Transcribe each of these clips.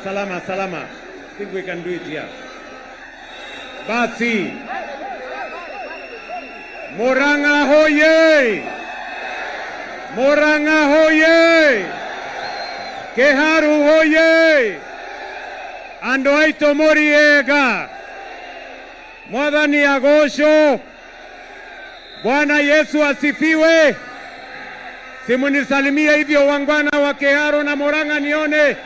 salama. I think we can do it here. Basi. Murang'a hoye! Murang'a hoye! Keharu hoye! Ando aito moriega! Mwathani agosho! Bwana Yesu asifiwe! Simunisalimia hivyo wangwana wa Keharu na Murang'a nione.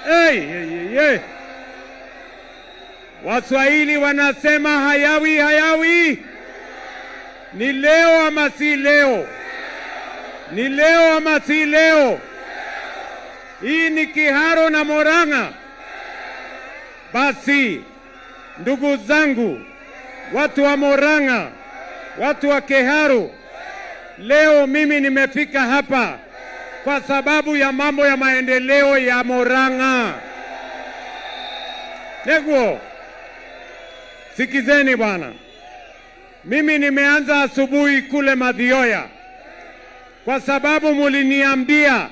Hey. Waswahili wanasema hayawi. Ni leo ama si leo? Ni leo ama si leo? Hii ni Keharu na Murang'a. Basi, ndugu zangu, watu wa Murang'a, watu wa Keharu, leo mimi nimefika hapa kwa sababu ya mambo ya maendeleo ya Murang'a. Neguo, sikizeni bwana. Mimi nimeanza asubuhi kule Mathioya kwa sababu muliniambia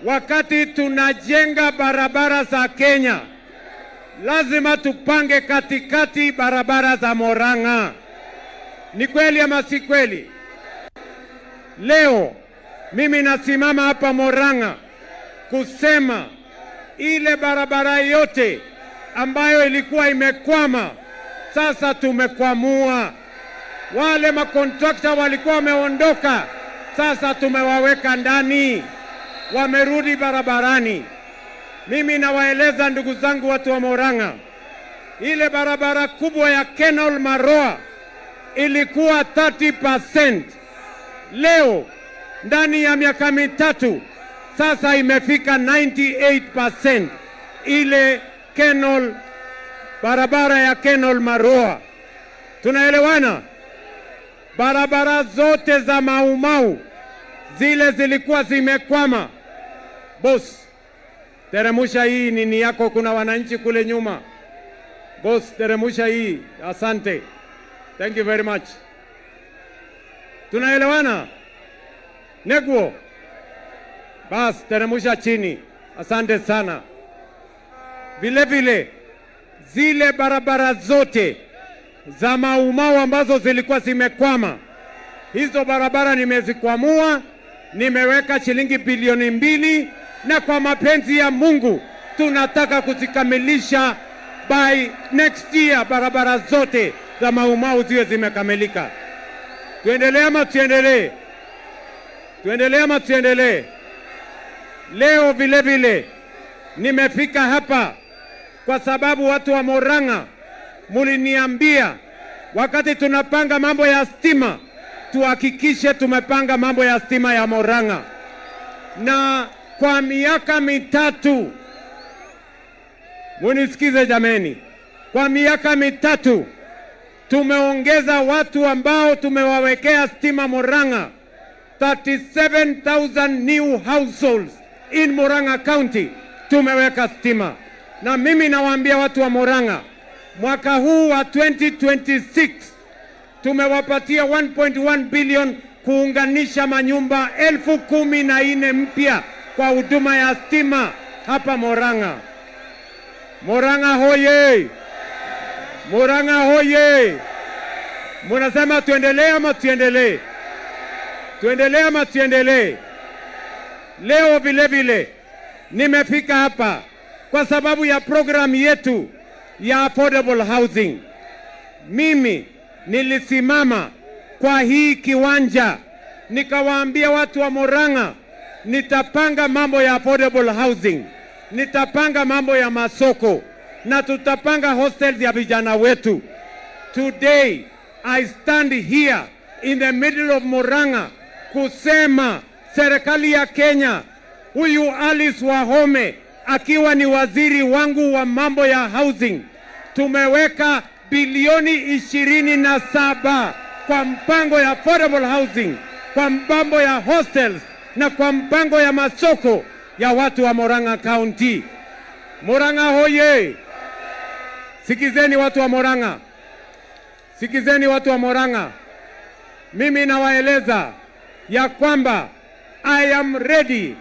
wakati tunajenga barabara za Kenya lazima tupange katikati barabara za Murang'a. Ni kweli ama si kweli? Leo mimi nasimama hapa Murang'a kusema ile barabara yote ambayo ilikuwa imekwama sasa tumekwamua. Wale makontrakta walikuwa wameondoka, sasa tumewaweka ndani, wamerudi barabarani. Mimi nawaeleza ndugu zangu watu wa Murang'a, ile barabara kubwa ya Kenol Maroa ilikuwa 30%. Leo ndani ya miaka mitatu sasa imefika 98%. Ile Kenol, barabara ya Kenol Maroa. Tunaelewana? Barabara zote za Mau zile zilikuwa zimekwama. Boss, teremusha hii nini yako, kuna wananchi kule nyuma. Boss, teremusha hii. Asante. Thank you very much. Tunaelewana? Neguo. Bas, teremusha chini. Asante sana. Vile zile barabara zote za Mau ambazo zilikuwa zimekwama, hizo barabara nimezikwamua, nimeweka shilingi bilioni 2, na kwa mapenzi ya Mungu tunataka kuzikamilisha by next year. Barabara zote za Mau ziwe zimekamilika. Tuendelee ama tuendelee? Tuendelee ama tuendelee? Leo vile nimefika hapa kwa sababu watu wa Murang'a muliniambia wakati tunapanga mambo ya stima tuhakikishe tumepanga mambo ya stima ya Murang'a. Na kwa miaka mitatu, munisikize jameni, kwa miaka mitatu tumeongeza watu ambao tumewawekea stima Murang'a. 37,000 new households in Murang'a County tumeweka stima. Na mimi nawaambia watu wa Murang'a, mwaka huu wa 2026 tumewapatia 1.1 billion kuunganisha manyumba 14,000 mpya kwa huduma ya stima hapa Murang'a. Murang'a hoye! Murang'a hoye! Munasema tuendelee ama tuendelee? Tuendelee ama tuendelee? Leo vile nimefika hapa kwa sababu ya program yetu ya affordable housing. Mimi nilisimama kwa hii kiwanja nikawaambia watu wa Murang'a, nitapanga mambo ya affordable housing, nitapanga mambo ya masoko, na tutapanga hostels ya vijana wetu. Today I stand here in the middle of Murang'a kusema serikali ya Kenya, huyu Alice Wahome akiwa ni waziri wangu wa mambo ya housing, tumeweka bilioni 27 kwa mpango ya affordable housing, kwa mpango ya hostels na kwa mpango ya masoko ya watu wa Murang'a County. Murang'a hoye! Sikizeni watu wa Murang'a. Sikizeni watu wa Murang'a. Mimi nawaeleza ya kwamba I am ready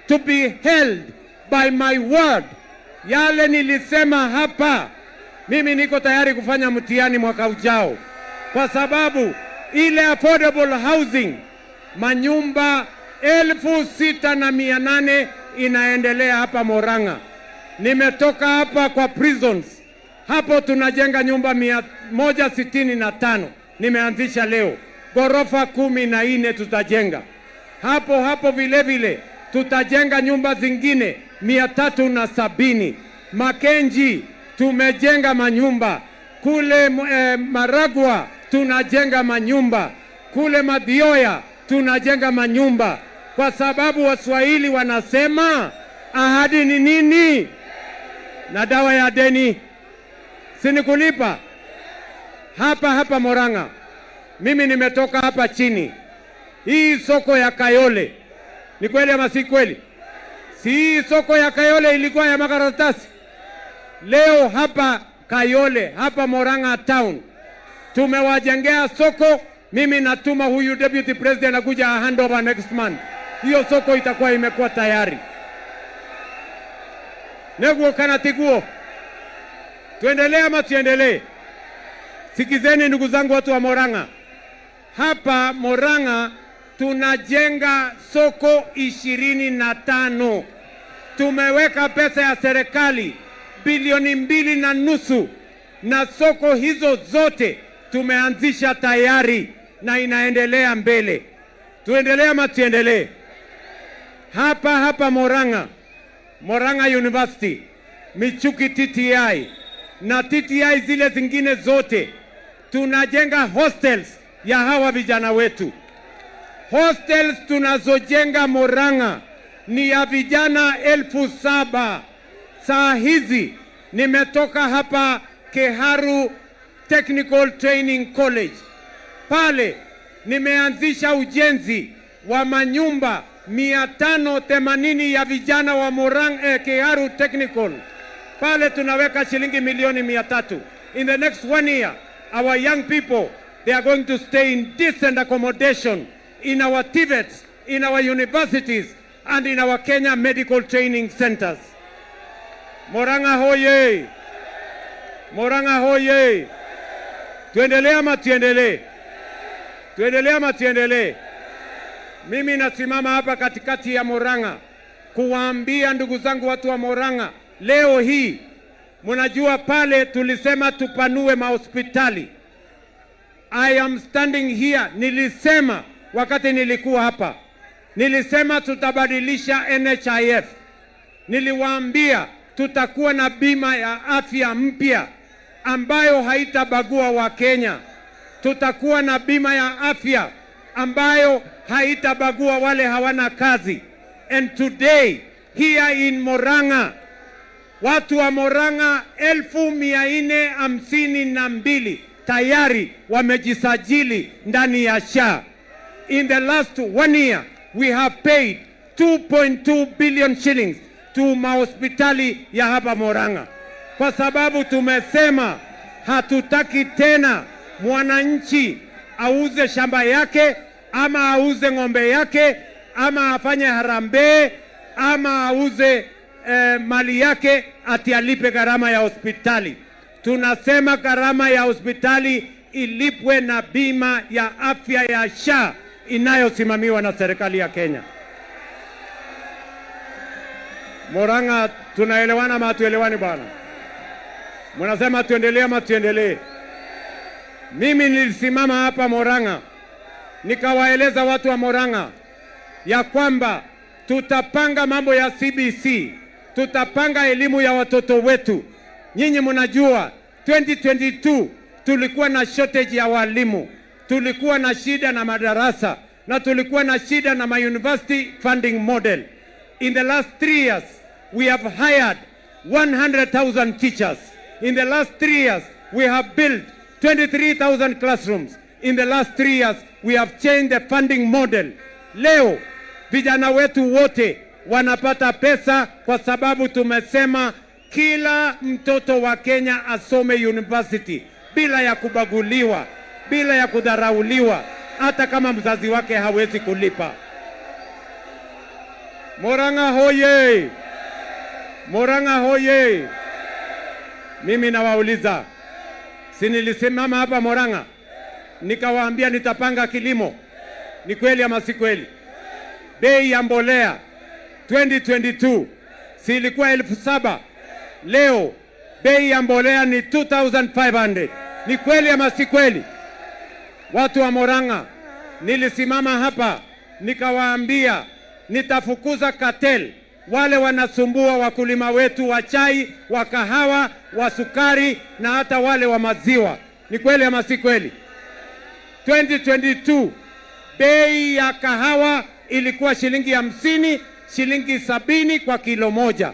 to be held by my word yale nilisema hapa, mimi niko tayari kufanya mtihani mwaka ujao, kwa sababu ile affordable housing, manyumba 6,800 inaendelea hapa Murang'a. Nimetoka hapa kwa prisons, hapo tunajenga nyumba 165 nimeanzisha leo, ghorofa 14 tutajenga hapo hapo. Vile vile tutajenga nyumba zingine 370. Makenji tumejenga manyumba kule, Maragwa tunajenga manyumba kule, Mathioya tunajenga manyumba, kwa sababu Waswahili wanasema ahadi ni nini na dawa ya deni sini kulipa. Hapa Murang'a, mimi nimetoka hapa chini. Hii soko ya Kayole ni kweli ama si kweli? Si hii soko ya Kayole ilikuwa ya makaratasi? Leo hapa Kayole, hapa Murang'a town tumewajengea soko. Mimi natuma huyu deputy president akuja handover next month. Hiyo soko itakuwa imekuwa tayari. Neguo kana tiguo. Tuendelee ama tuendelee? Sikizeni ndugu zangu, watu wa Murang'a. Hapa Murang'a tunajenga soko 25. Tumeweka pesa ya serikali bilioni 2.5, na soko hizo zote tumeanzisha tayari na inaendelea mbele. Tuendelee ama tuendelee? Hapa Murang'a, Murang'a University, Michuki TTI na TTI zile zingine zote tunajenga hostels ya hawa vijana wetu. Hostels tunazojenga Murang'a ni ya vijana 7,000. Saa hizi nimetoka hapa Keharu Technical Training College, pale nimeanzisha ujenzi wa manyumba 580 ya vijana wa Murang'a, Keharu Technical. Pale tunaweka shilingi milioni 300. In the next 1 year, our young people, they are going to stay in decent accommodation in our TVETs, in our universities, and in our Kenya medical training centers. Murang'a hoye! Murang'a hoye! Tuendelee ama tuendelee? Tuendelee ama tuendelee? Mimi nasimama hapa katikati ya Murang'a kuwaambia ndugu zangu, watu wa Murang'a, leo hii mnajua pale tulisema tupanue mahospitali. I am standing here, nilisema wakati nilikuwa hapa, nilisema tutabadilisha NHIF. Niliwaambia tutakuwa na bima ya afya mpya ambayo haitabagua Wakenya. Tutakuwa na bima ya afya ambayo haitabagua wale hawana kazi. And today here in Murang'a, watu wa Murang'a 452 tayari wamejisajili ndani ya SHA. In the last 1 year, we have paid 2.2 billion shillings to mahospitali ya hapa Murang'a, kwa sababu tumesema hatutaki tena mwananchi auze shamba yake ama auze ng'ombe yake ama afanye harambee ama auze mali yake ati alipe gharama ya hospitali. Tunasema gharama ya hospitali ilipwe na bima ya afya ya SHA inayosimamiwa na serikali ya Kenya. Murang'a, tunaelewana ama tuelewani bwana? Mnasema tuendelee ama tuendelee? Mimi nilisimama hapa Murang'a nikawaeleza watu wa Murang'a ya kwamba tutapanga mambo ya CBC, tutapanga elimu ya watoto wetu. Nyinyi mnajua 2022 tulikuwa na shortage ya walimu, tulikuwa na shida na madarasa, na tulikuwa na shida na university funding model. In the last 3 years we have hired 100,000 teachers. In the last 3 years we have built 23,000 classrooms. In the last 3 years we have changed the funding model. Leo vijana wetu wote wanapata pesa kwa sababu tumesema kila mtoto wa Kenya asome university bila ya kubaguliwa, bila ya kudharauliwa, hata kama mzazi wake hawezi kulipa. Murang'a hoye! Murang'a hoye! Mimi nawauliza, si nilisimama hapa Murang'a nikawaambia nitapanga kilimo? Ni kweli ama si kweli? Bei ya mbolea 2022 si ilikuwa 7,000? Leo bei ya mbolea ni 2,500. Ni kweli ama si kweli? Watu wa Murang'a, nilisimama hapa nikawaambia nitafukuza cartel, wale wanasumbua wakulima wetu wa chai, wa kahawa, wa sukari na hata wale wa maziwa. Ni kweli ama si kweli? 2022 bei ya kahawa ilikuwa shilingi 50, shilingi 70 kwa kilo moja.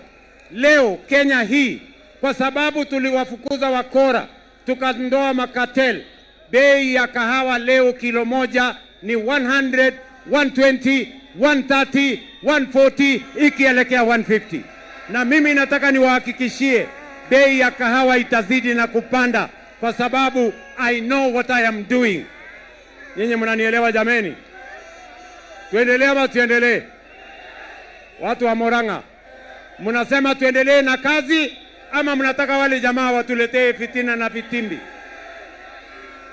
Leo Kenya hii, kwa sababu tuliwafukuza wakora, tukandoa makatel, bei ya kahawa leo kilo moja ni 100, 120, 130, 140 ikielekea 150. Na mimi nataka niwahakikishie bei ya kahawa itazidi na kupanda, kwa sababu I know what I am doing. Nyinyi mnanielewa jameni? Tuendelee ama tuendelee? Watu wa Murang'a, mnasema tuendelee na kazi ama mnataka wale jamaa watuletee fitina na vitimbi?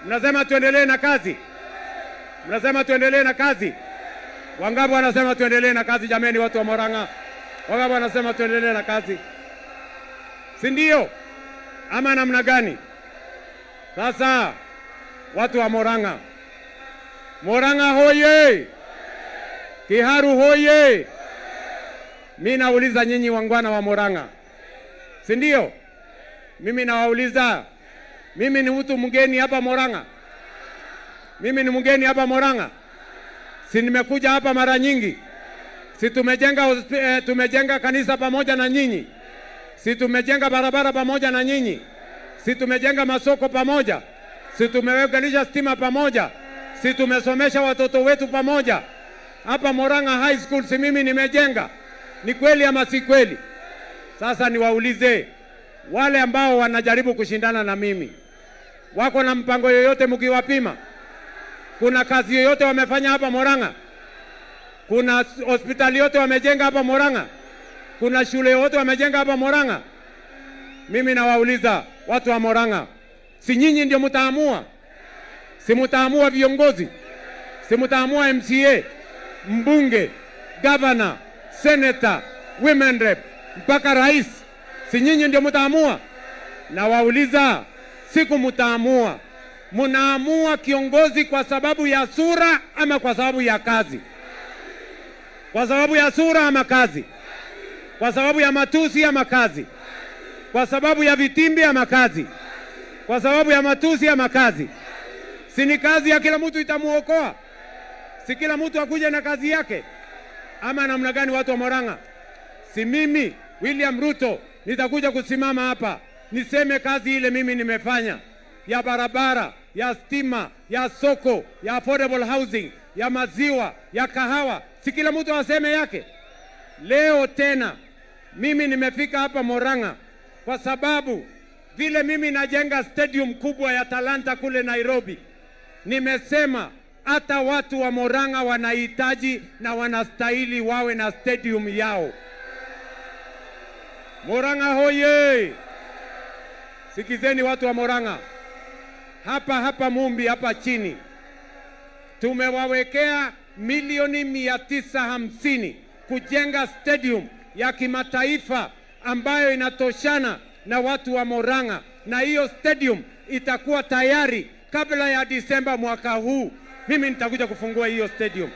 Mnasema tuendelee na kazi? Mnasema tuendelee na kazi? Wangapi wanasema tuendelee na kazi jameni, watu wa Murang'a? Wangapi wanasema tuendelee na kazi? Si ndio? Ama namna gani? Sasa watu wa Murang'a, Murang'a hoye! Kiharu hoye! Mimi nauliza nyinyi wangwana wa Murang'a, si ndio? Mimi nawauliza, mimi ni mtu mgeni hapa Murang'a? Mimi ni mgeni hapa Murang'a? Si nimekuja hapa mara nyingi? Si tumejenga kanisa pamoja na nyinyi? Si tumejenga barabara pamoja na nyinyi? Si tumejenga masoko pamoja? Si tumeunganisha stima pamoja? Si tumesomesha watoto wetu pamoja? Hapa Murang'a High School si mimi nimejenga? Ni kweli ama si kweli? Sasa niwaulize, wale ambao wanajaribu kushindana na mimi, wako na mpango yoyote mkiwapima? Kuna kazi yoyote wamefanya hapa Murang'a? Kuna hospitali yote wamejenga hapa Murang'a? Kuna shule yote wamejenga hapa Murang'a? Mimi nawauliza watu wa Murang'a, si nyinyi ndio mtaamua? Si mtaamua viongozi? Si mtaamua MCA, mbunge, governor, senator, women rep, mpaka rais? Si nyinyi ndio mtaamua? Na wauliza, siku mtaamua, munaamua kiongozi kwa sababu ya sura ama kwa sababu ya kazi? Kwa sababu ya sura ama kazi? Kwa sababu ya matusi ama kazi? Kwa sababu ya vitimbi ama kazi? Kwa sababu ya matusi ama kazi? Si ni kazi ya kila mtu itamuokoa? Si kila mtu akuje na kazi yake? Ama namna gani watu wa Murang'a? Si mimi William Ruto nitakuja kusimama hapa niseme kazi ile mimi nimefanya, ya barabara, ya stima, ya soko, ya affordable housing, ya maziwa, ya kahawa, si kila mtu aseme yake? Leo tena mimi nimefika hapa Murang'a kwa sababu vile mimi najenga stadium kubwa ya Talanta kule Nairobi, nimesema hata watu wa Murang'a wanahitaji na wanastahili wawe na stadium yao. Murang'a hoye! Sikizeni watu wa Murang'a, hapa Mumbi hapa chini tumewawekea milioni 950 kujenga stadium ya kimataifa ambayo inatoshana na watu wa Murang'a, na hiyo stadium itakuwa tayari kabla ya Disemba mwaka huu. Mimi nitakuja kufungua hiyo stadium.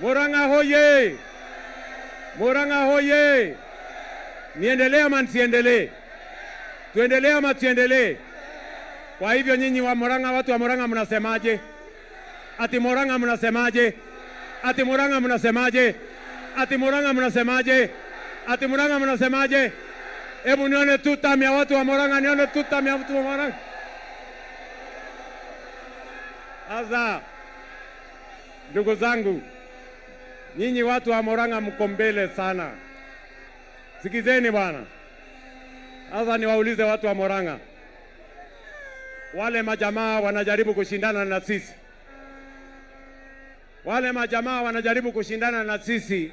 Murang'a hoye! Murang'a hoye! Niendelee ama nisiendelee? Tuendelee ama tuendelee? Kwa hivyo nyinyi wa Murang'a, watu wa Murang'a mnasemaje? Ati Murang'a mnasemaje? Ati Murang'a mnasemaje? Ati Murang'a mnasemaje? Ati Murang'a mnasemaje? Hebu nione tutam ya watu wa Murang'a, nione tutam ya watu wa Murang'a. Sasa ndugu zangu, nyinyi watu wa Murang'a mko mbele sana. Sikizeni bwana. Sasa niwaulize watu wa Murang'a, wale majamaa wanajaribu kushindana na sisi, wale majamaa wanajaribu kushindana na sisi,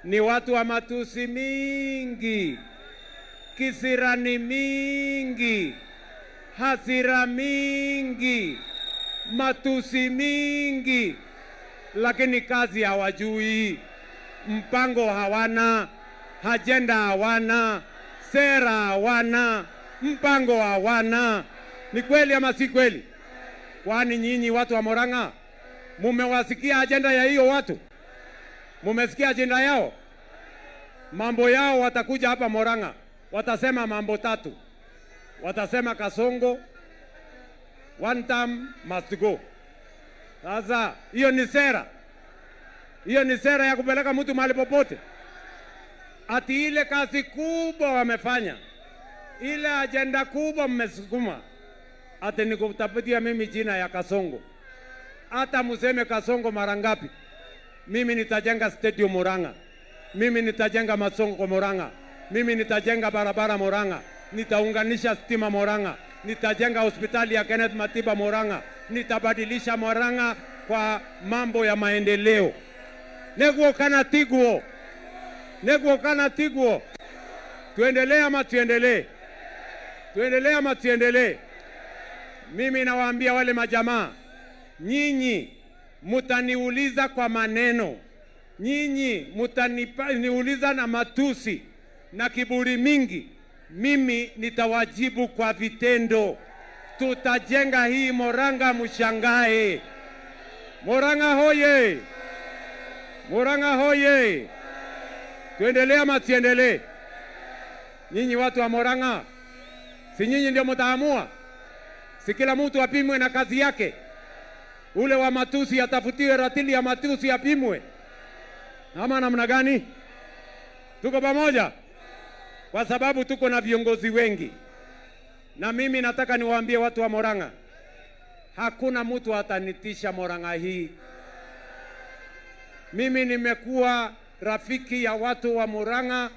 ni watu wa matusi mingi, kisirani mingi, hasira mingi, matusi mingi, lakini kazi hawajui, mpango hawana, ajenda hawana, sera hawana, mpango hawana. Ni kweli ama si kweli? Kwani nyinyi watu wa Murang'a mumewasikia ajenda ya hiyo watu? Mumesikia ajenda yao? Mambo yao watakuja hapa Murang'a, watasema mambo tatu. Watasema Kasongo, one term must go. Sasa hiyo ni sera? Hiyo ni sera ya kupeleka mtu mahali popote? Ati ile kazi kubwa wamefanya, ile ajenda kubwa mmesukuma, ati ni kutafutia mimi jina ya Kasongo. Hata museme Kasongo mara ngapi, mimi nitajenga stadium Murang'a, mimi nitajenga masoko Murang'a, mimi nitajenga barabara Murang'a, nitaunganisha stima Murang'a, nitajenga hospitali ya Kenneth Matiba Murang'a, nitabadilisha Murang'a kwa mambo ya maendeleo. Neguo kana tiguo, neguo kana tiguo. Tuendelee ama tuendelee? Tuendelee ama tuendelee? Mimi nawaambia wale majamaa, nyinyi mutaniuliza kwa maneno, nyinyi mutaniuliza na matusi na kiburi mingi, mimi nitawajibu kwa vitendo. Tutajenga hii Murang'a, mshangae. Murang'a hoye! Murang'a hoye! Tuendelee ama tuendelee? Nyinyi watu wa Murang'a, si nyinyi ndio mtaamua? Si kila mtu apimwe na kazi yake? Ule wa matusi atafutiwe ratili ya matusi apimwe, ama namna gani? Tuko pamoja? Kwa sababu tuko na viongozi wengi, na mimi nataka niwaambie watu wa Murang'a, hakuna mtu atanitisha Murang'a hii. Mimi nimekuwa rafiki ya watu wa Murang'a,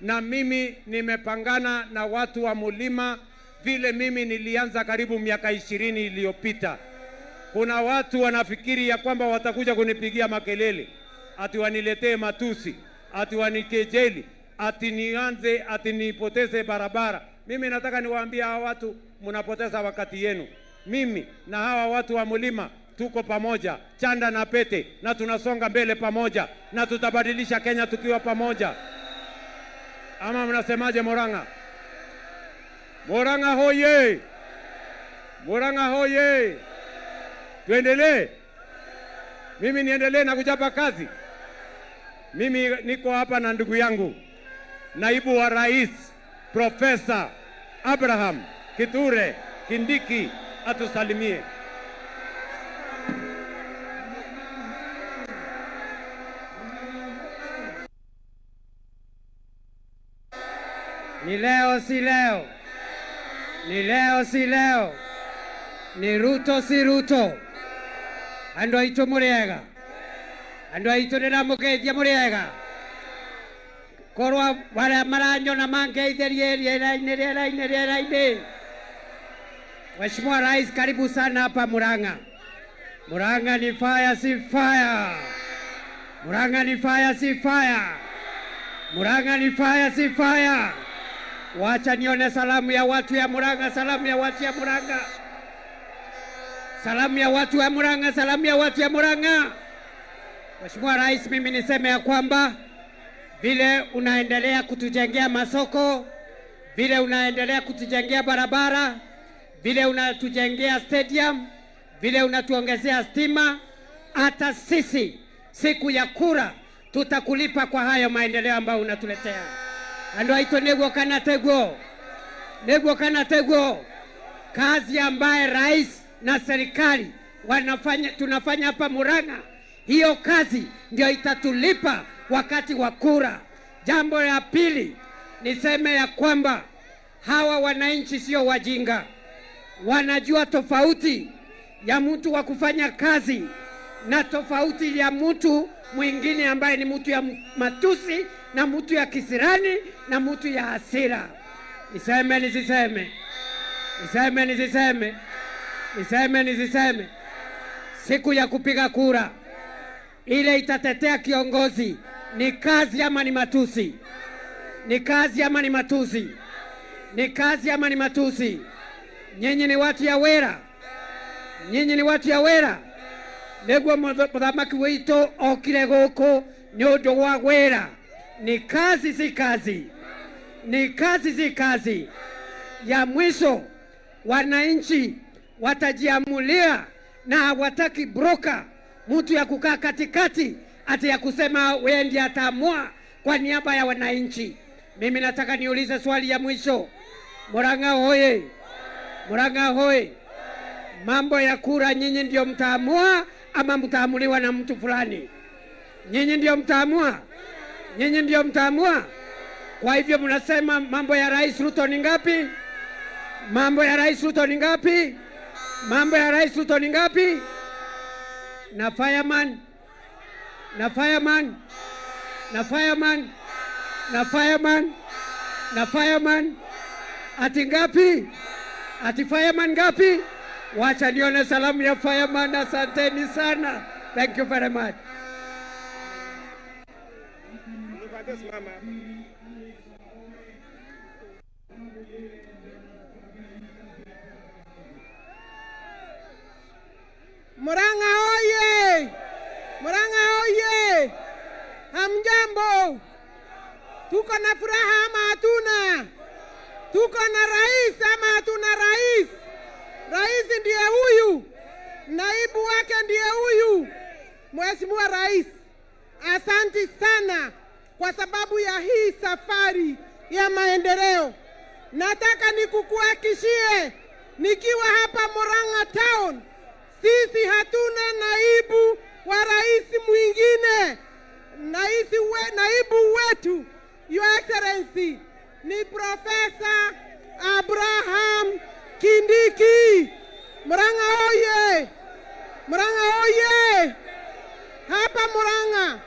na mimi nimepangana na watu wa Mulima vile mimi nilianza karibu miaka 20 iliyopita. Kuna watu wanafikiri ya kwamba watakuja kunipigia makelele, ati waniletee matusi, ati wanikejeli, ati nianze, ati nipoteze barabara. Mimi nataka niwaambie hawa watu, mnapoteza wakati yenu. Mimi na hawa watu wa Mulima tuko pamoja, chanda na pete, na tunasonga mbele pamoja, na tutabadilisha Kenya tukiwa pamoja. Ama mnasemaje Murang'a? Murang'a hoye! Murang'a hoye! Tuendelee? Mimi niendelee na kuchapa kazi? Mimi niko hapa na ndugu yangu naibu wa rais Profesa Abraham Kithure Kindiki atusalimie. Ni leo si leo, ni leo si leo, ni Ruto si Ruto. Andu aitu muriega, andu aitu niramugeithia muriega. Korwa wale maranyona mangeithĩrie riera-inĩ. Mheshimiwa Rais, karibu sana hapa Murang'a. Murang'a ni fire si fire. Murang'a ni fire si fire. Murang'a ni fire si fire. Wacha nione salamu ya watu ya Murang'a, salamu ya watu ya Murang'a. Salamu ya watu ya Murang'a, salamu ya watu ya Murang'a. Mheshimiwa Rais, mimi niseme ya kwamba vile unaendelea kutujengea masoko, vile unaendelea kutujengea barabara, vile unatujengea stadium, vile unatuongezea stima, hata sisi siku ya kura tutakulipa kwa hayo maendeleo ambayo unatuletea. Ando aito neguo kana teguo. Neguo kana teguo. Kazi ambaye rais na serikali tunafanya hapa Murang'a, hiyo kazi ndio itatulipa wakati wa kura. Jambo la pili, niseme ya kwamba hawa wananchi sio wajinga. Wanajua tofauti ya mtu wa kufanya kazi na tofauti ya mtu mwingine ambaye ni mtu ya matusi na mtu ya kisirani na mtu ya hasira. Niseme nisiseme? Niseme nisiseme? Niseme nisiseme? Siku ya kupiga kura ile itatetea kiongozi Ni kazi ama ni matusi? Ni kazi ama ni matusi? Ni kazi ama ni matusi? Nyinyi ni watu ya Wera, nyinyi ni watu ya Wera. Niguo muthamaki witu okire guku ni undu wa Wera. Ni kazi si kazi? Ni kazi si kazi? Ya mwisho, wananchi watajiamulia na hawataki broker, mtu ya kukaa katikati ati ya kusema wewe ndiye ataamua kwa niaba ya wananchi. Mimi nataka niulize swali ya mwisho. Murang'a hoye! Murang'a hoye! Mambo ya kura nyinyi ndio mtaamua ama mtaamuliwa na mtu fulani? Nyinyi ndio mtaamua? Nyinyi ndio mtaamua? Kwa hivyo mnasema mambo ya Rais Ruto ni ngapi? Mambo ya Rais Ruto ni ngapi? Mambo ya Rais Ruto ni ngapi? Na fireman, na fireman, na fireman, na fireman, na fireman, ati ngapi? Ati fireman ngapi? Wacha nione salamu ya fireman. Asanteni sana. Thank you very much. Murang'a oye! Murang'a oye! Hamjambo? Tuko na furaha ama hatuna? Tuko na rais ama hatuna rais? Rais ndiye huyu, naibu wake ndiye huyu. Mheshimiwa Rais, asanti sana kwa sababu ya hii safari ya maendeleo. Nataka nikukuhakishie nikiwa hapa Murang'a town, sisi hatuna naibu wa rais mwingine. Naibu wetu Your Excellency ni Profesa Abraham Kindiki. Murang'a oye! Murang'a oye! Hapa Murang'a,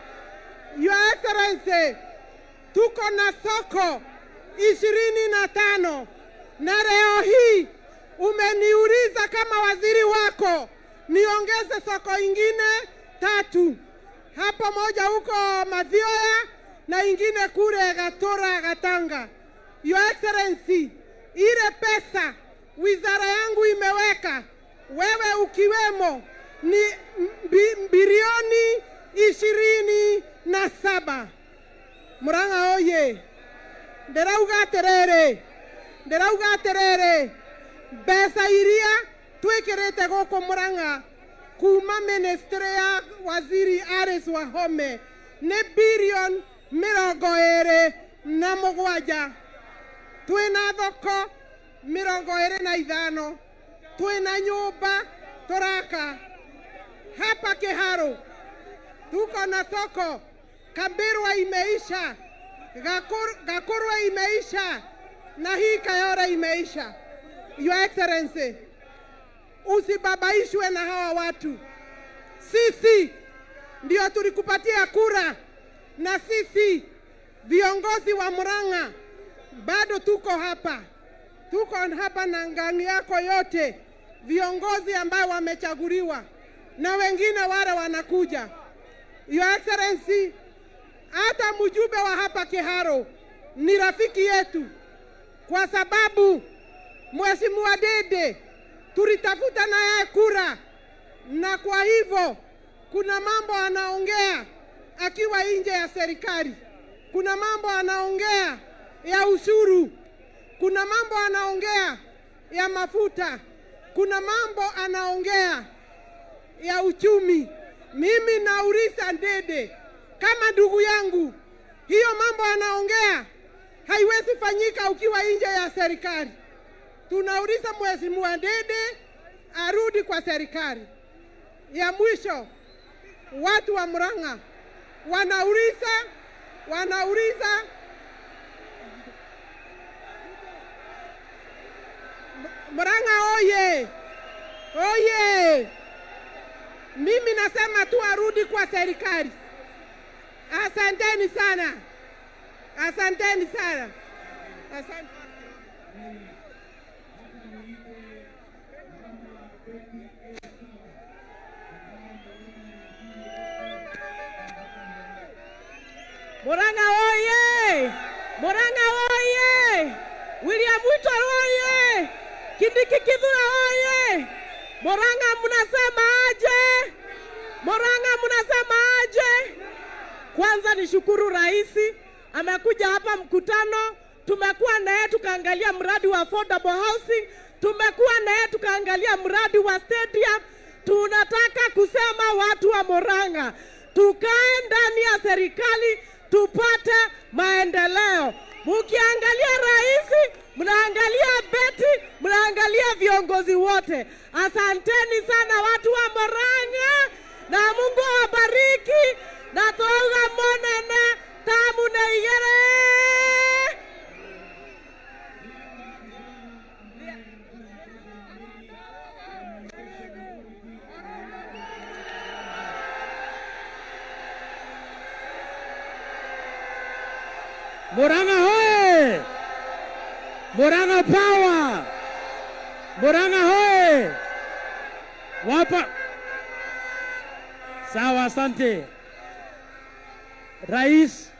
Your Excellency, tuko na soko 25 na leo hii umeniuliza kama waziri wako niongeze soko ingine 3. Hapo moja huko Mathioya na ingine kule Gatora Gatanga. Your Excellency, ile pesa wizara yangu imeweka, wewe ukiwemo, ni bilioni 27. Murang'a oye! Nderauga aterere pesa iria twikirite guku Murang'a kuma ministry ya waziri Alice Wahome ni bilioni 27. Twina thoko 25, twina nyumba turaka hapa Kiharo, tuko na soko. Kambirwa imeisha, Gakurwa imeisha na hii Kayora imeisha. Your Excellency, usibabaishwe na hawa watu. Sisi ndio tulikupatia kura, na sisi viongozi wa Murang'a bado tuko hapa. Tuko hapa na ngani yako yote, viongozi ambao wamechaguliwa na wengine wale wanakuja. Your Excellency, hata mjumbe wa hapa Kiharo ni rafiki yetu, kwa sababu Mheshimiwa Dede tulitafuta na yeye kura, na kwa hivyo kuna mambo anaongea akiwa nje ya serikali. Kuna mambo anaongea ya ushuru, kuna mambo anaongea ya mafuta, kuna mambo anaongea ya uchumi. Mimi nauliza Dede kama ndugu yangu, hiyo mambo anaongea haiwezi fanyika ukiwa nje ya serikali. Tunauliza Mheshimiwa Dede arudi kwa serikali. Ya mwisho, watu wa Murang'a wanauliza Murang'a oye! Oye! Mimi nasema tu arudi kwa serikali. Asanteni sana. Asanteni sana. Asante. Murang'a oye! Murang'a oye! William Ruto oye! Kindiki Kithure oye! Murang'a mnasema aje? Murang'a mnasema aje? Kwanza nishukuru rais amekuja hapa mkutano. Tumekuwa naye tukaangalia mradi wa affordable housing, tumekuwa naye tukaangalia mradi wa stadium. Tunataka kusema watu wa Murang'a, tukae ndani ya serikali tupate maendeleo. Mukiangalia rais, mnaangalia Betty, mnaangalia viongozi wote. Asanteni sana watu wa Murang'a, na Mungu awabariki, na toga monene tamu na igere. Murang'a hoye! Murang'a power! Murang'a hoye! Wapa sawa, asante. Rais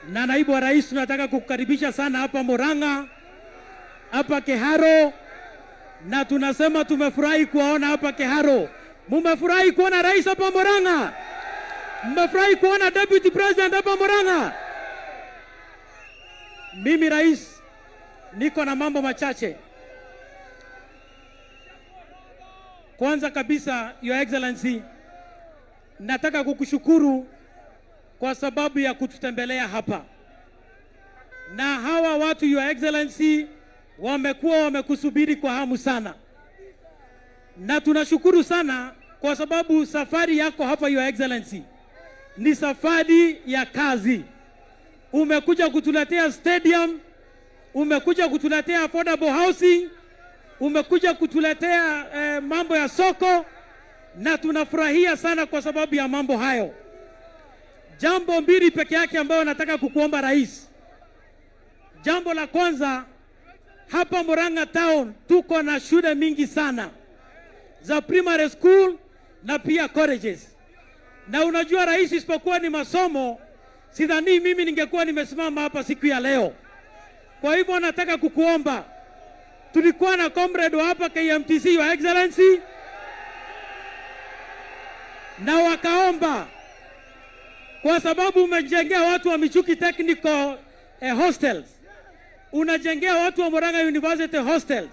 na naibu wa rais, tunataka kukukaribisha sana hapa Murang'a, hapa Keharo, na tunasema tumefurahi kuwaona hapa Keharo. Mumefurahi kuona rais hapa Murang'a? Mmefurahi kuona deputy president hapa Murang'a? Mimi rais, niko na mambo machache. Kwanza kabisa, Your Excellency, nataka kukushukuru kwa sababu ya kututembelea hapa. Na hawa watu Your Excellency wamekuwa wamekusubiri kwa hamu sana. Na tunashukuru sana kwa sababu safari yako hapa Your Excellency ni safari ya kazi. Umekuja kutuletea stadium, umekuja kutuletea affordable housing, umekuja kutuletea mambo ya soko, na tunafurahia sana kwa sababu ya mambo hayo. Jambo mbili peke yake ambayo nataka kukuomba rais. Jambo la kwanza, hapa Murang'a town tuko na shule mingi sana za primary school na pia colleges. Na unajua rais, isipokuwa ni masomo, sidhani mimi ningekuwa nimesimama hapa siku ya leo. Kwa hivyo nataka kukuomba, tulikuwa na comrade wa hapa KMTC Your Excellency, na wakaomba kwa sababu umejengea watu wa Michuki Technical hostels, unajengea watu wa Murang'a University hostels,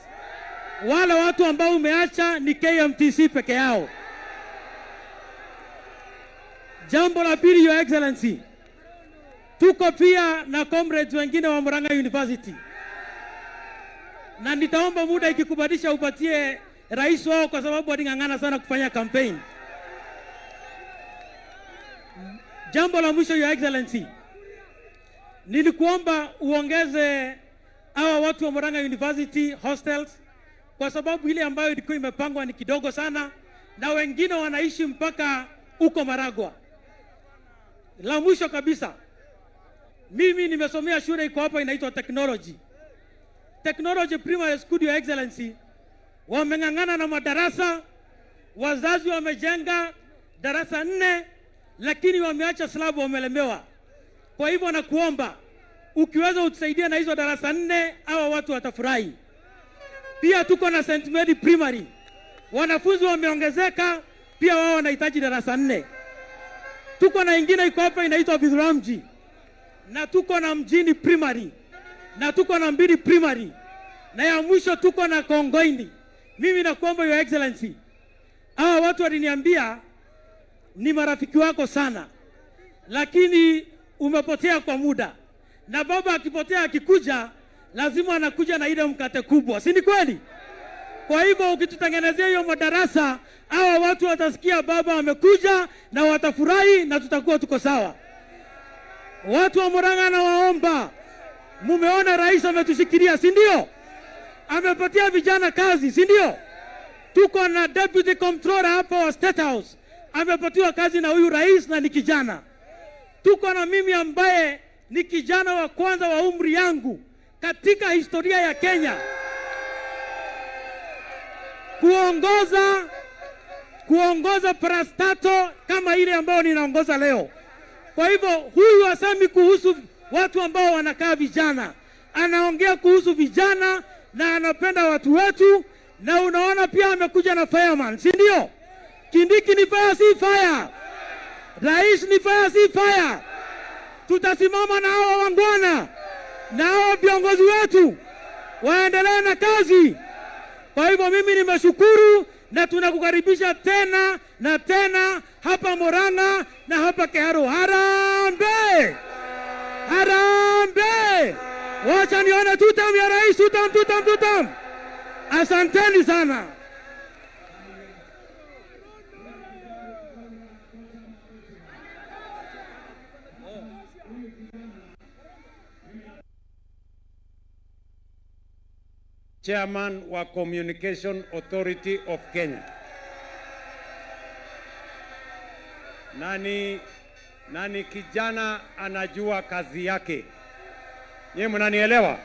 wale watu ambao umeacha ni KMTC peke yao. Jambo la pili Your Excellency, tuko pia na comrades wengine wa Murang'a University, na nitaomba muda ikikubalisha upatie rais wao kwa sababu waling'ang'ana sana kufanya campaign. Jambo la mwisho Your Excellency, nilikuomba uongeze hawa watu wa Murang'a University hostels kwa sababu ile ambayo ilikuwa imepangwa ni kidogo sana, na wengine wanaishi mpaka uko Maragwa. La mwisho kabisa, mimi nimesomea shule iko hapa inaitwa Technology Primary School Your Excellency. Wameng'ang'ana na madarasa, wazazi wamejenga darasa 4 lakini wameacha slab, wamelemewa. Kwa hivyo nakuomba ukiweza utusaidie na hizo darasa 4, hawa watu watafurahi. Pia tuko na St. Mary Primary, wanafunzi wameongezeka, pia wao wanahitaji darasa 4. Tuko na ingine iko hapa inaitwa Bidhuramji, na tuko na Mjini Primary, na tuko na Mbiri Primary, na ya mwisho tuko na Kongoini. Mimi nakuomba Your Excellency, hawa watu waliniambia ni marafiki wako sana, lakini umepotea kwa muda, na baba akipotea akikuja lazima anakuja na ile mkate kubwa, si ni kweli? Kwa hivyo ukitutengenezea hiyo madarasa, hawa watu watasikia baba amekuja na watafurahi, na tutakuwa tuko sawa. Watu wa Murang'a nawaomba, mumeona rais ametushikilia, si ndio? Amepatia vijana kazi, si ndio? Tuko na deputy comptroller hapa wa State House, amepatiwa kazi na huyu rais na ni kijana. Tuko na mimi ambaye ni kijana wa kwanza wa umri yangu katika historia ya Kenya kuongoza parastato kama ile ambayo ninaongoza leo. Kwa hivyo huyu hasemi kuhusu watu ambao wanakaa vijana, anaongea kuhusu vijana na anapenda watu wetu, na unaona pia amekuja na fireman, si ndio? Kindiki ni fire si fire, rais ni fire si fire. Tutasimama na hao wangwana na hao viongozi wetu waendelee na kazi. Kwa hivyo mimi nimeshukuru na tunakukaribisha tena na tena hapa Murang'a na hapa Kiharu. Harambee! Harambee! Wacha nione tutam ya rais, tutam. Asanteni sana. Chairman wa Communication Authority of Kenya. Nani kijana anajua kazi yake. Nyie mnanielewa?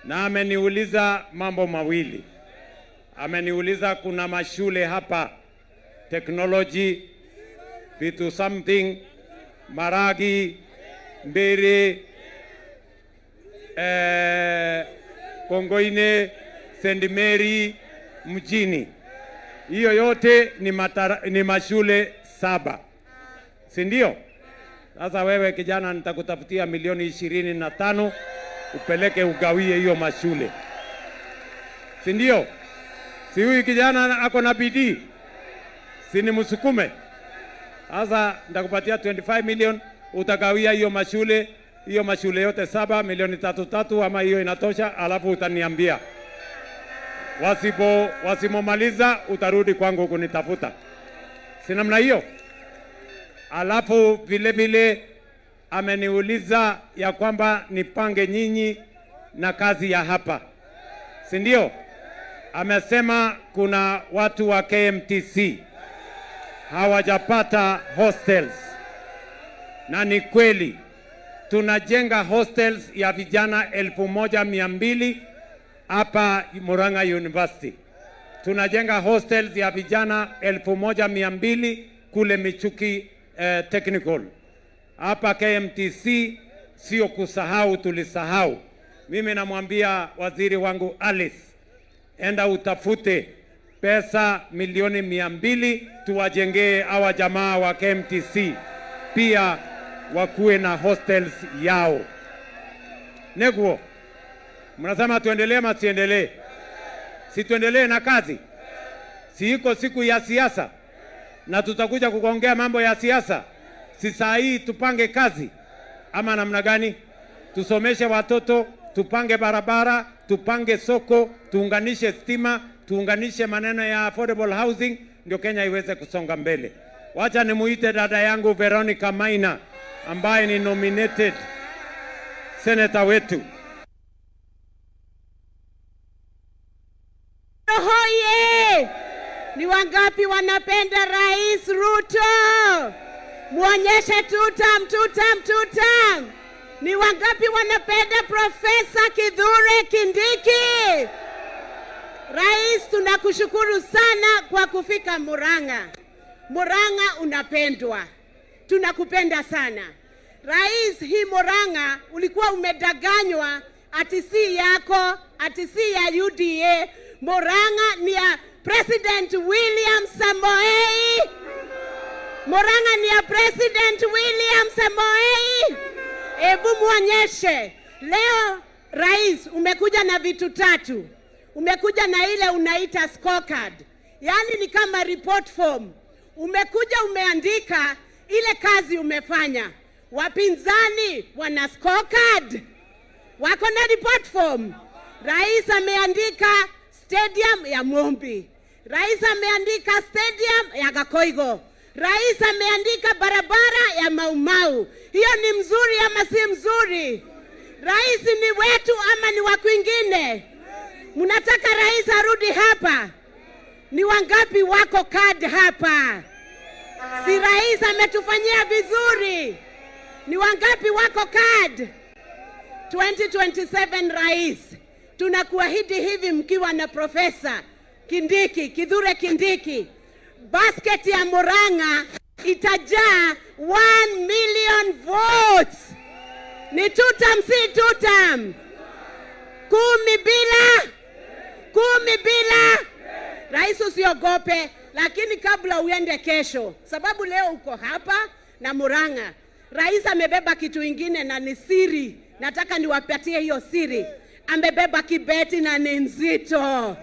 Na ameniuliza mambo mawili. Ameniuliza kuna mashule hapa, technology, vitu something, Maragi, Mbere, Kongoine, St. Mary, mjini. Hiyo yote ni mashule 7. Si ndio? Sasa wewe kijana nitakutafutia milioni 25 upeleke ugawie hiyo mashule. Si ndio? Si huyu kijana ako na bidii? Si ni msukume? Sasa nitakupatia 25 million utagawia hiyo mashule yote 7, milioni 3 ama hiyo inatosha, alafu utaniambia. Wasimomaliza utarudi kwangu kunitafuta. Si namna hiyo? Alafu vile ameniuliza ya kwamba nipange nyinyi na kazi ya hapa. Si ndio? Amesema kuna watu wa KMTC hawajapata hostels. Na ni kweli. Tunajenga hostels ya vijana 1200 hapa Murang'a University. Tunajenga hostels ya vijana 1200 kule Michuki Technical. Hapa KMTC sio kusahau, tulisahau. Mimi namwambia waziri wangu Alice, enda utafute pesa milioni 200 tuwajengee hawa jamaa wa KMTC. Pia wakuwe na hostels yao. Neguo, mnasema tuendelee ama tuendelee? Si tuendelee na kazi? Si iko siku ya siasa na tutakuja kuongea mambo ya siasa? Si saa hii tupange kazi ama namna gani? Tusomeshe watoto, tupange barabara, tupange soko, tuunganishe stima, tuunganishe maneno ya affordable housing, ndio Kenya iweze kusonga mbele. Wacha nimuite dada yangu Veronica Maina ambaye ni nominated senator wetu. Hoye! Ni wangapi wanapenda Rais Ruto? Muonyeshe tutam. Ni wangapi wanapenda Profesa Kithure Kindiki? Rais, tunakushukuru sana kwa kufika Murang'a. Murang'a unapendwa. Tunakupenda sana. Rais, hii Murang'a ulikuwa umedanganywa ati si yako, ati si ya UDA. Murang'a ni ya President William Samoei. Murang'a ni ya President William Samoei. Ebu muonyeshe. Leo Rais umekuja na vitu 3. Umekuja na ile unaita scorecard. Yaani ni kama report form. Umekuja umeandika ile kazi umefanya. Wapinzani wana scorecard, wako na report form. Rais ameandika stadium ya Mombi. Rais ameandika stadium ya Gakoigo. Rais ameandika barabara ya Maumau. Hiyo ni mzuri ama si mzuri? Rais ni wetu ama ni wa kwingine? Mnataka rais arudi hapa? Ni wangapi wako card hapa? Si rais ametufanyia vizuri? Ni wangapi wako card? 2027 rais, tunakuahidi hivi mkiwa na Profesa Kindiki, Kithure Kindiki, basket ya Murang'a itajaa 1 million votes. Ni tutam, si tutam? 10 bila. Rais, usiogope, lakini kabla uende kesho, sababu leo uko hapa na Murang'a, rais amebeba kitu ingine na ni siri. Nataka niwapatie hiyo siri. Amebeba kibeti na ni nzito.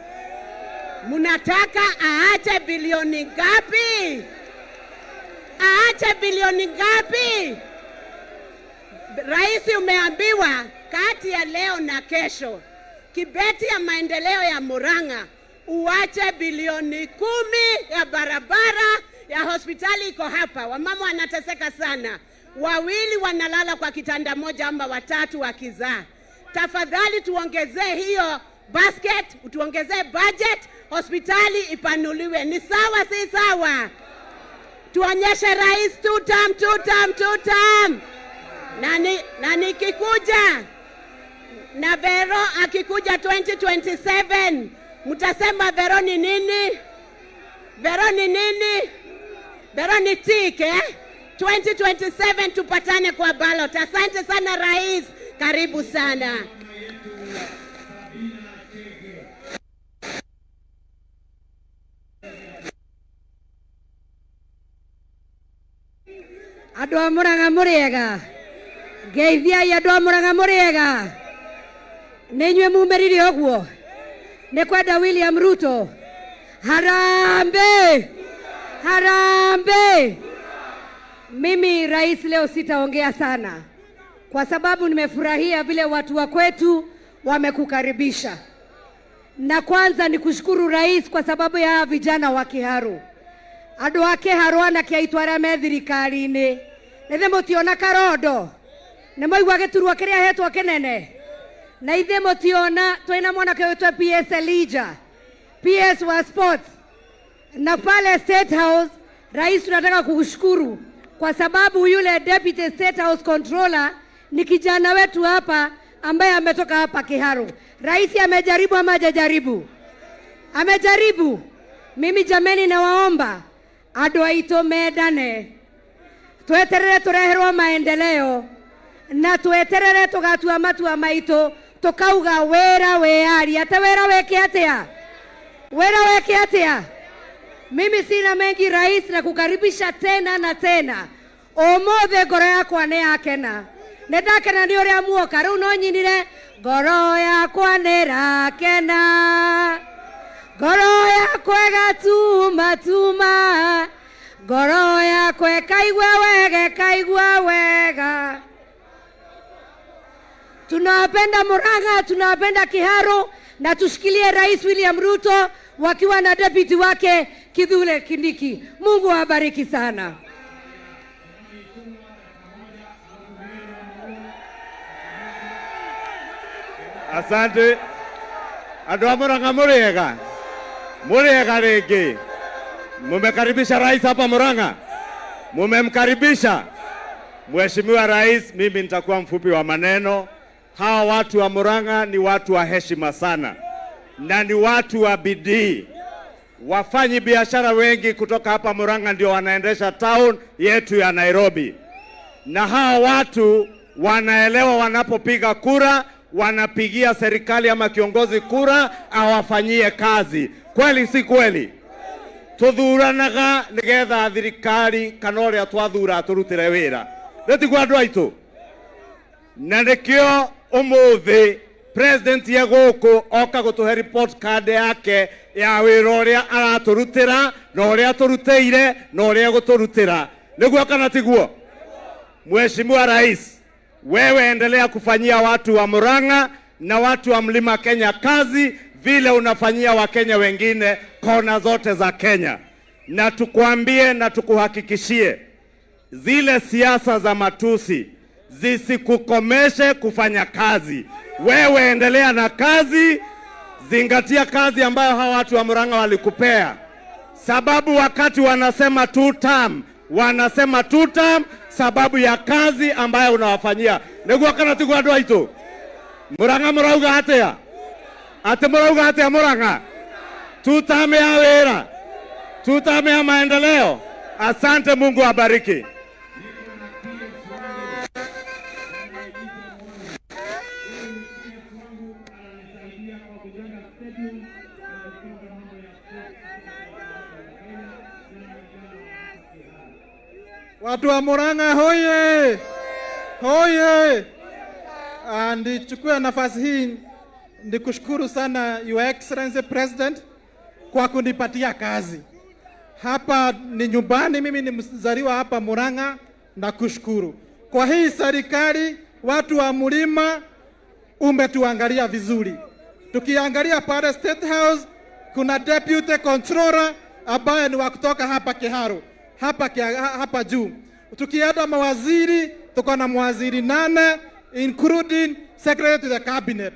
Munataka aache bilioni ngapi? Aache bilioni ngapi? Rais, umeambiwa kati ya leo na kesho, kibeti ya maendeleo ya Murang'a uache bilioni 10 ya barabara, ya hospitali iko hapa. Wamama wanateseka sana. 2 wanalala kwa kitanda moja ama 3 wakizaa. Tafadhali tuongezee hiyo basket, tuongezee budget, hospitali ipanuliwe. Ni sawa, si sawa? Tuonyeshe rais tutam. Na nikikuja na Vero akikuja 2027, mtasema Vero ni nini? Vero ni nini? Vero ni tike. 2027 tupatane kwa ballot. Asante sana rais, karibu sana. Andũ a Murang'a mũrĩega, ngeithiai andũ a Murang'a mũrĩega, nĩ inyuĩ mumĩrire ũguo, nĩ kwenda William Ruto. Harambee, harambee. Mimi rais, leo sitaongea sana kwa sababu nimefurahia vile watu wa kwetu wamekukaribisha, na kwanza ni kushukuru rais kwa sababu ya vijana wa Kiharu. Andũ a Kiharu anakiaitwara me thirikari-inĩ nĩthe mũtiona Karondo, nĩ moigua gĩturwa kĩrĩa hetwo kĩnene, na ithe mũtiona twĩna mwanake wĩtwo PS Elijah, PS wa sports. Na pale State House, rais, tunataka kukushukuru kwa sababu yule deputy State House controller ni kijana wetu hapa ambaye ametoka hapa Kiharu. Rais amejaribu ama hajajaribu? Amejaribu. Mimi jameni, nawaomba andũ aitũ mendane, tweterere tureherwo maendeleo, na tweterere tugatua matua maitũ, tukauga wĩra wĩari. Ate wĩra weke atia? Wĩra weke atia? Mimi sina mengi rais, na kukaribisha tena na tena. Ũmũthĩ ngoro yakwa nĩ yakena, nĩ ndakena nĩ ũrĩa muoka. Rĩu no nyinire ngoro yakwa nĩ rakena, ngoro yakwa ĩgatuma, ngoro yakwa ĩkaigua wega. Tunawapenda Murang'a, tunawapenda Kiharu, na tushikilie rais William Ruto wakiwa na deputy wake Kithure Kindiki. Mungu awabariki sana. Asante. Andũ a Murang'a mũrĩega, mũrĩega rĩngĩ. Mumekaribisha rais hapa Murang'a, mumemkaribisha. Mheshimiwa Rais, mimi nitakuwa mfupi wa maneno. Hawa watu wa Murang'a ni watu wa heshima sana, na ni watu wa bidii. Wafanyi biashara wengi kutoka hapa Murang'a ndio wanaendesha town yetu ya Nairobi, na hawa watu wanaelewa wanapopiga kura, wanapigia serikali ama kiongozi kura awafanyie kazi. Kweli si kweli? Tuthuranaga nigetha thirikari kana ũrĩa twathura turutire wĩra. Nĩtiguo andũ aitũ? Na nĩkĩo ũmũthĩ president ye gũkũ oka gũtũhe report card yake ya wĩra ũrĩa araturutĩra, na ũrĩa turutĩire, na ũrĩa gũturutĩra. Nĩguo kana tiguo? Mheshimiwa Rais, wewe endelea kufanyia watu wa Murang'a na watu wa Mlima Kenya kazi vile unafanyia Wakenya wengine kona zote za Kenya. Na tukuambie na tukuhakikishie, zile siasa za matusi zisikukomeshe kufanya kazi. Wewe endelea na kazi, zingatia kazi ambayo hawa watu wa Murang'a walikupea. Sababu wakati wanasema two term, sababu ya kazi ambayo unawafanyia. Nĩguo kana tiguo andũ aitũ? Murang'a mũrauga atia? Ate mũrauga atia Murang'a? Two term ya wĩra, two term ya maendeleo. Asante, Mungu abariki. Watu wa Murang'a hoye! Hoye! Nichukue nafasi hii nikushukuru sana Your Excellency President kwa kunipatia kazi. Hapa ni nyumbani, mimi ni mzaliwa hapa Murang'a, na kushukuru. Kwa hii serikali, watu wa Mlima umetuangalia vizuri. Tukiangalia pale State House kuna Deputy Controller ambaye ni wa kutoka hapa Kiharu, hapa juu. Tukienda mawaziri, tuko na mawaziri 8 including Secretary to the Cabinet.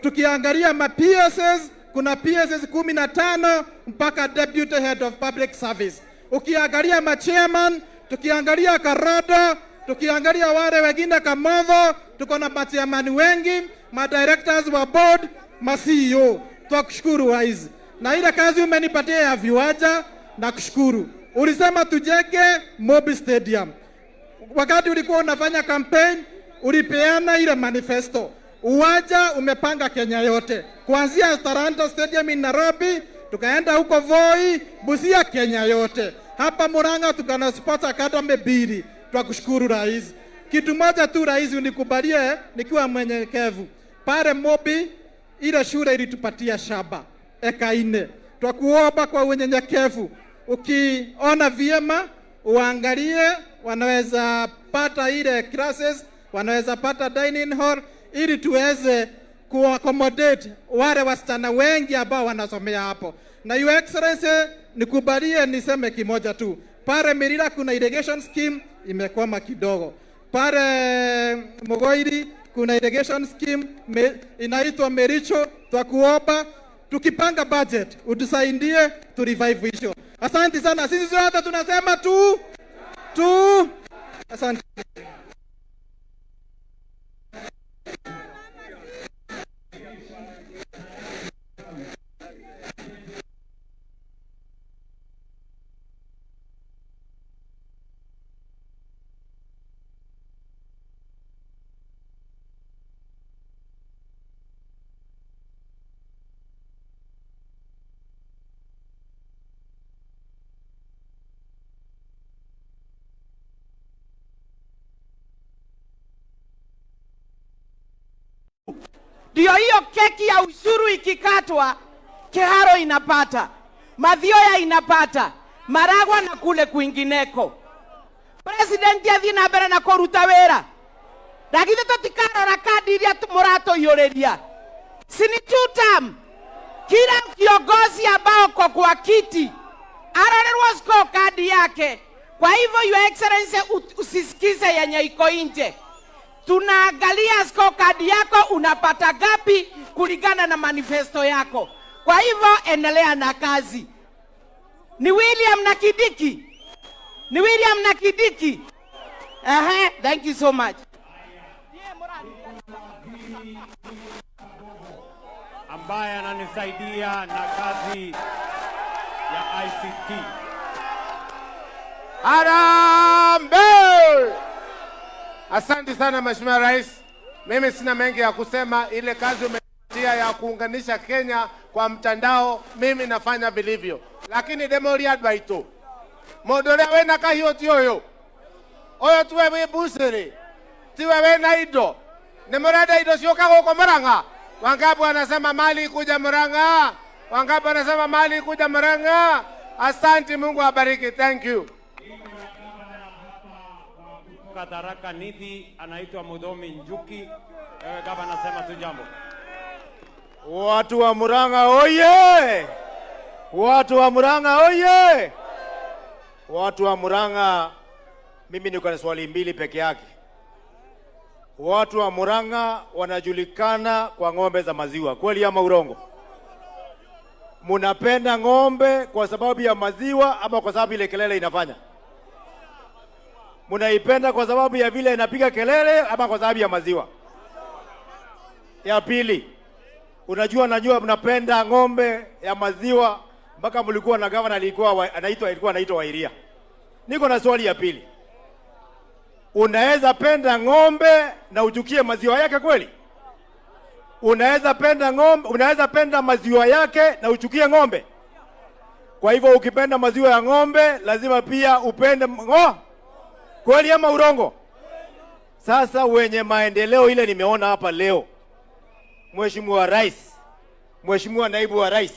Tukiangalia ma PSS, kuna PSS 15 mpaka Deputy Head of Public Service. Ukiangalia ma chairman, tukiangalia Karodo, tukiangalia wale wengine Kamodho, tuko na machairman wengi, ma directors wa board, ma CEO. Tukushukuru rais. Na ile kazi umenipatia ya viwanja, na kushukuru. Ulisema tujenge Mobi Stadium. Wakati ulikuwa unafanya campaign, ulipeana ile manifesto. Uwanja umepanga Kenya yote. Kuanzia Taranta Stadium in Nairobi, tukaenda huko Voi, Busia, Kenya yote. Hapa Murang'a tukana Sports Academy bili. Tukushukuru rais. Kitu moja tu rais, unikubalie nikiwa mwenyekevu. Pale Mobi ile shule ilitupatia shamba eka 4. Twakuomba kwa unyenyekevu, ukiona vyema uangalie, wanaweza pata ile classes, wanaweza pata dining hall, ili tuweze kuaccommodate wale wasichana wengi ambao wanasomea hapo. Na Your Excellency, nikubalie niseme kimoja tu. Pale Mirira kuna irrigation scheme imekwama kidogo. Pale Mogoiri kuna irrigation scheme inaitwa Mericho. Twakuomba tukipanga budget utusaidie tu revive hiyo. Asante sana. Sisi zote tunasema tu. Asante. Ndio hiyo keki ya ushuru ikikatwa, Kiharu inapata, Mathioya inapata, Maragwa na kule kwingineko. President athii na mbere na kuruta wira. Ndagithe tutikarora kandi iria muratoiureria. Sini 2 term. Kila kiongozi ambao kwa kiti arorerwa scorecard yake. Kwa hivyo Your Excellency, usisikize yenye iko nje. Tunaangalia scorecard yako unapata gapi kulingana na manifesto yako. Kwa hivyo endelea na kazi. Ni William na Kidiki. Ni William na Kidiki. Thank you so much. Ambaye ananisaidia na kazi ya ICT. Harambee! Asante sana Mheshimiwa Rais. Mimi sina mengi ya kusema. Ile kazi umetia ya kuunganisha Kenya kwa mtandao, mimi nafanya vilivyo. Lakini demori adwaito. Modole wena kahio tioyo. Oyo tuwe webusere. Tiwe wena ido. Nemorada ido sioka huko Murang'a. Wangapi wanasema mali kuja Murang'a? Wangapi wanasema mali kuja Murang'a? Asante, Mungu abariki. Thank you. Tharaka Nithi anaitwa Mudhomi Njuki. Wewe gavana, nasema tu jambo. Watu wa Murang'a oye! Watu wa Murang'a oye! Watu wa Murang'a, mimi niko na swali mbili peke yake. Watu wa Murang'a wanajulikana kwa ng'ombe za maziwa, kweli ama urongo? Munapenda ng'ombe kwa sababu ya maziwa ama kwa sababu ile kelele inafanya? Munaipenda kwa sababu ya vile inapiga kelele ama kwa sababu ya maziwa? Ya pili, najua mnapenda ng'ombe ya maziwa mpaka mlikuwa na gavana alikuwa anaitwa Wairia. Niko na swali ya pili. Unaweza penda ng'ombe na uchukie maziwa yake kweli? Unaweza penda ng'ombe, unaweza penda maziwa yake na uchukie ng'ombe? Kwa hivyo ukipenda maziwa ya ng'ombe lazima pia upende kweli ama urongo? Sasa wenye maendeleo ile nimeona hapa leo, Mheshimiwa Rais, Mheshimiwa Naibu wa Rais,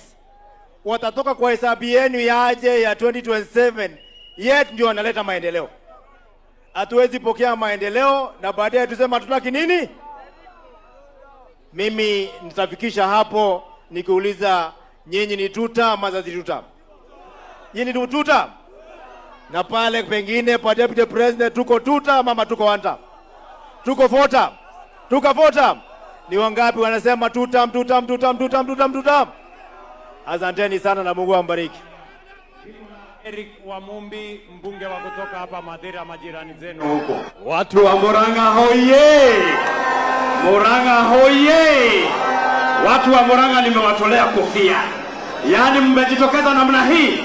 watatoka kwa hesabu yenu yaje ya 2027 yet ndio wanaleta maendeleo. Hatuwezi pokea maendeleo na baadaye tuseme hatutaki nini? Mimi nitafikisha hapo nikiuliza nyinyi ni tuta ama zazi tuta? Nyinyi ni tuta? Na pale pengine pa deputy president tuko tuta mama tuko wanta? Tuko fota? Tuko fota? Ni wangapi wanasema tutam? Asanteni sana na Mungu ambariki. Eric Wamumbi, mbunge wa kutoka hapa Mathira, majirani zenu huko. Watu wa Murang'a hoye! Murang'a hoye! Watu wa Murang'a nimewatolea kofia. Yaani mmejitokeza namna hii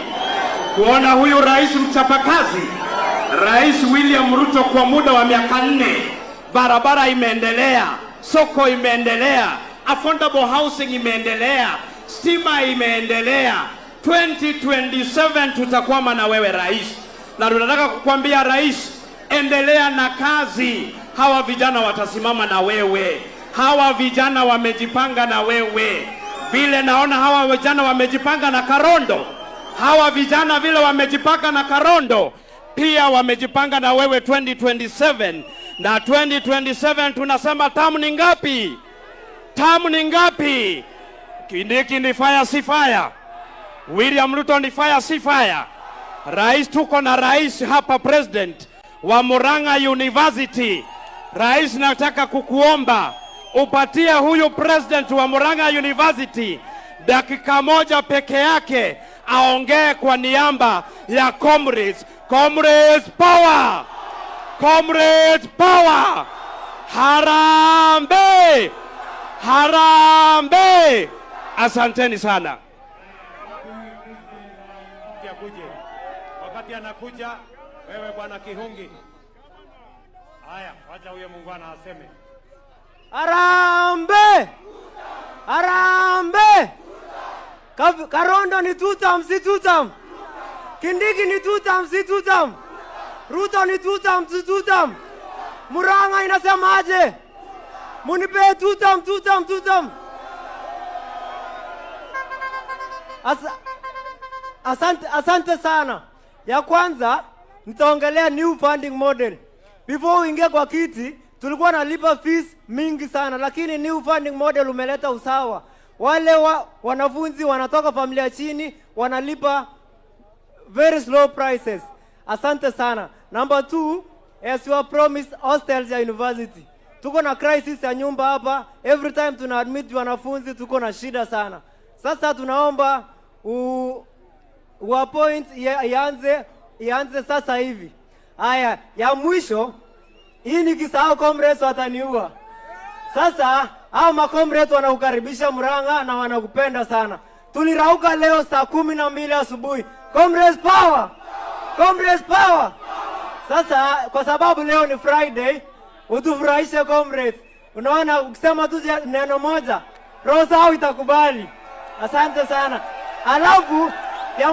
kuona huyu rais mchapakazi, Rais William Ruto kwa muda wa miaka 4, barabara imeendelea, soko imeendelea, affordable housing imeendelea, stima imeendelea. 2027 tutakwama na wewe rais. Na tunataka kukwambia rais, endelea na kazi. Hawa vijana watasimama na wewe. Hawa vijana wamejipanga na wewe. Vile naona hawa vijana wamejipanga na Karondo. Hawa vijana vile wamejipanga na Karondo, pia wamejipanga na wewe 2027. Na 2027 tunasema tamu ni ngapi? Tamu ni ngapi? Kindiki ni fire si fire. William Ruto ni fire si fire. Rais, tuko na rais hapa, president wa Murang'a University. Rais, nataka kukuomba upatie huyu president wa Murang'a University dakika moja peke yake aongee kwa niaba ya comrades. Comrades power! Comrades power! Harambe! Harambe! Asanteni sana. Wakati anakuja wewe bwana Kihungi. Haya, wacha huyo muungwana aseme. Harambe! Harambe! Karondo ni tutam si tutam. Kindiki ni tutam si tutam. Ruto ni tutam si tutam. Murang'a inasemaje? Munipe tutam. Asante sana. Ya kwanza nitaongelea new funding model. Before uingie kwa kiti tulikuwa nalipa fees mingi sana, lakini new funding model umeleta usawa. Wale wanafunzi wanatoka familia chini wanalipa very slow prices. Asante sana. Number 2, as you promised, hostels ya university. Tuko na crisis ya nyumba hapa. Every time tuna admit wanafunzi tuko na shida sana. Sasa tunaomba appoint ianze sasa hivi. Haya, ya mwisho, hii nikisahau comrades wataniua. Sasa hao makomrades wanakukaribisha Murang'a na wanakupenda sana. Tulirauka leo saa 12 asubuhi. Comrades power! Comrades power! Sasa kwa sababu leo ni Friday, utufurahishe comrades. Unaona, ukisema tu neno moja, roho zao itakubali. Asante sana. Alafu ya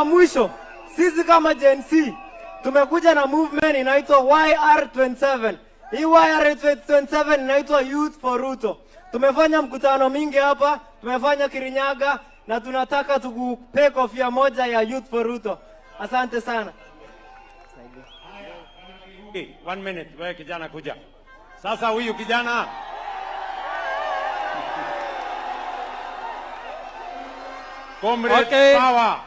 mwisho, sisi kama Gen Z tumekuja na movement inaitwa YR27. Hii YR27 inaitwa Youth for Ruto. Tumefanya mkutano mingi hapa, tumefanya Kirinyaga na tunataka tukupe kofia moja ya Youth for Ruto. Asante sana. 1 minute, wewe kijana kuja. Sasa huyu kijana Comrades power.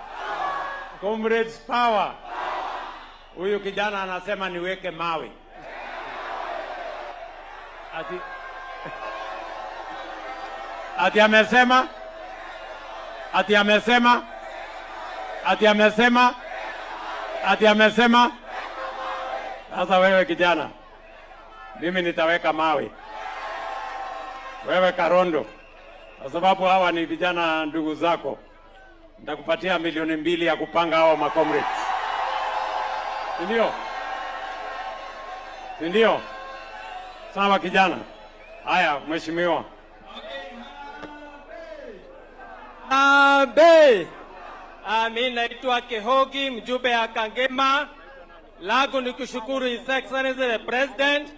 Comrades power. Huyu kijana anasema niweke mawe. Ati amesema? Sasa wewe kijana, mimi nitaweka mawe. Wewe Karondo, kwa sababu hawa ni vijana ndugu zako. nitakupatia milioni 2 ya kupanga hao macomrades. Ndio? Sawa kijana. Haya, mheshimiwa. Mimi naitwa Kehogi, mjumbe ya Kangema. Lagu ni kushukuru His Excellency the President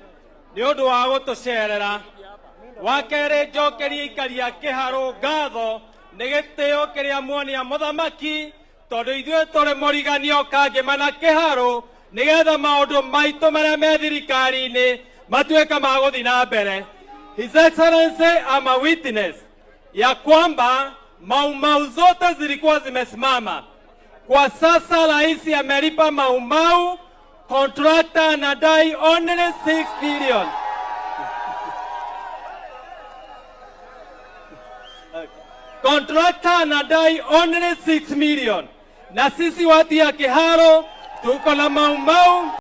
ni undu wa gutucerera. Wakere njokerie ikari ya kiharo ngatho ni gitio kiria muonia muthamaki tondu ithuĩ tũrĩ mũriganio Kangema na kiharo nigetha maundu maitu maria me thirikari-inĩ matuĩka ma gũthiĩ na mbere. His Excellency, I'm a witness ya kwamba Mau zote zilikuwa zimesimama. Kwa sasa rais amelipa Mau, contractor anadai only 6 million. Contractor anadai only 6 million. Na sisi watu ya Kiharo tuko na Mau